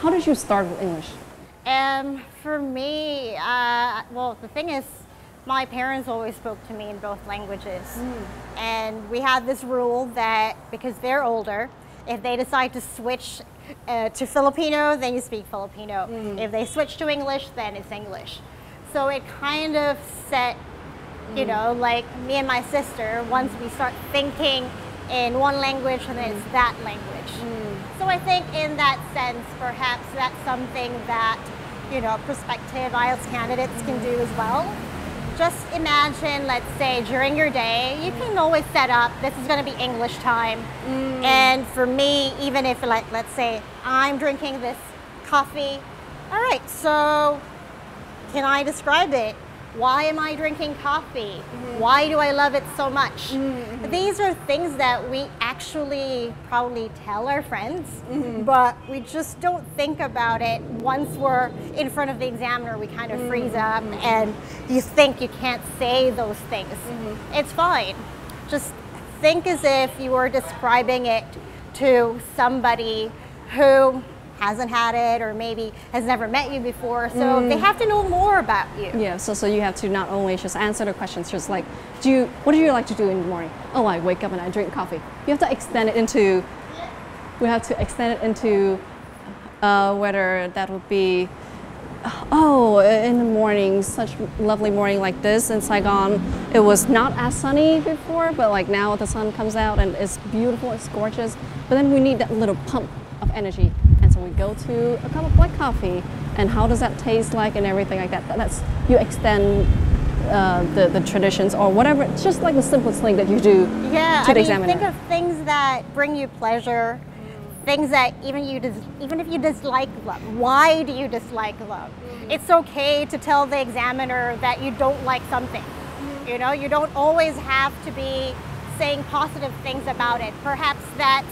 How did you start with English? For me, well, the thing is, my parents always spoke to me in both languages. And we had this rule that because they're older, if they decide to switch to Filipino, then you speak Filipino. If they switch to English, then it's English. So it kind of set, you know, like me and my sister, once we start thinking in one language, and then it's that language. So I think in that sense, perhaps that's something that, you know, prospective IELTS candidates can do as well. Just imagine, let's say, during your day, you can always set up, this is going to be English time. And for me, even if, like, let's say, I'm drinking this coffee, all right, so can I describe it? Why am I drinking coffee? Why do I love it so much? These are things that we actually probably tell our friends, but we just don't think about it. Once we're in front of the examiner, we kind of freeze up and you think you can't say those things. It's fine. Just think as if you were describing it to somebody who hasn't had it or maybe has never met you before, so they have to know more about you. Yeah, so you have to not only just answer the questions, just like, what do you like to do in the morning? Oh, I wake up and I drink coffee. You have to extend it into, whether that would be, oh, in the morning, such lovely morning like this in Saigon, it was not as sunny before, but like now the sun comes out and it's beautiful, it's gorgeous, but then we need that little pump of energy. So we go to a cup of black coffee, and how does that taste like, and everything like that. That's you extend the traditions or whatever. It's just like the simplest thing that you do. Yeah, to the examiner. Think of things that bring you pleasure, things that even if you dislike them. Why do you dislike them? It's okay to tell the examiner that you don't like something. You know, you don't always have to be saying positive things about it. Perhaps that's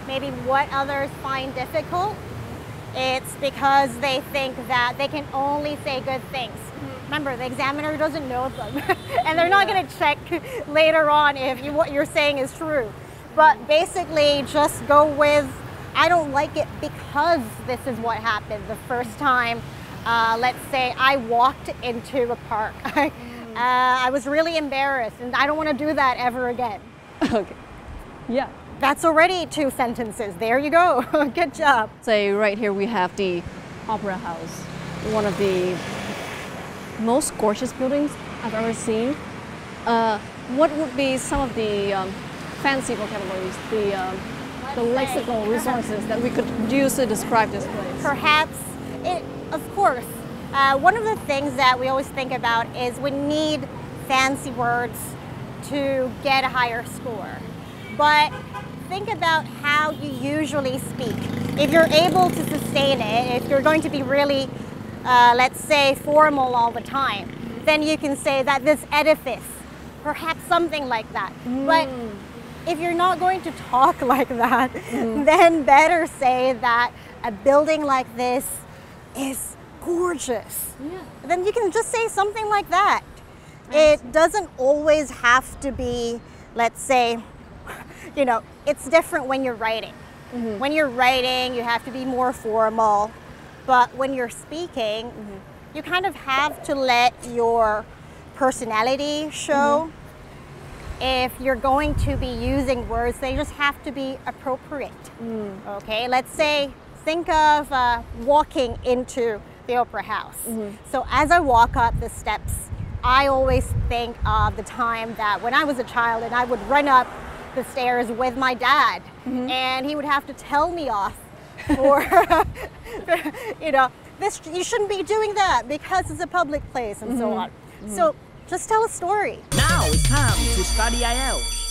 maybe what others find difficult. It's because they think that they can only say good things. Remember, the examiner doesn't know them, and they're not going to check later on if what you're saying is true. But basically, just go with, I don't like it because this is what happened the first time. Let's say I walked into a park. I was really embarrassed, and I don't want to do that ever again. Okay. Yeah. That's already 2 sentences. There you go. Good job. Say right here we have the Opera House, one of the most gorgeous buildings I've ever seen. What would be some of the fancy vocabularies, the lexical resources that we could use to describe this place? Perhaps, of course, one of the things that we always think about is we need fancy words to get a higher score. But think about how you usually speak. If you're able to sustain it, if you're going to be really, let's say, formal all the time, then you can say that this edifice, perhaps something like that. But if you're not going to talk like that, then better say that a building like this is gorgeous. Then you can just say something like that. It doesn't always have to be, let's say, you know, it's different when you're writing. When you're writing, you have to be more formal. But when you're speaking, you kind of have to let your personality show. If you're going to be using words, they just have to be appropriate. Okay, let's say, think of walking into the Opera House. So as I walk up the steps, I always think of the time that when I was a child and I would run up the stairs with my dad, and he would have to tell me off for, you know, you shouldn't be doing that because it's a public place and so on. So just tell a story. Now it's time to study IELTS.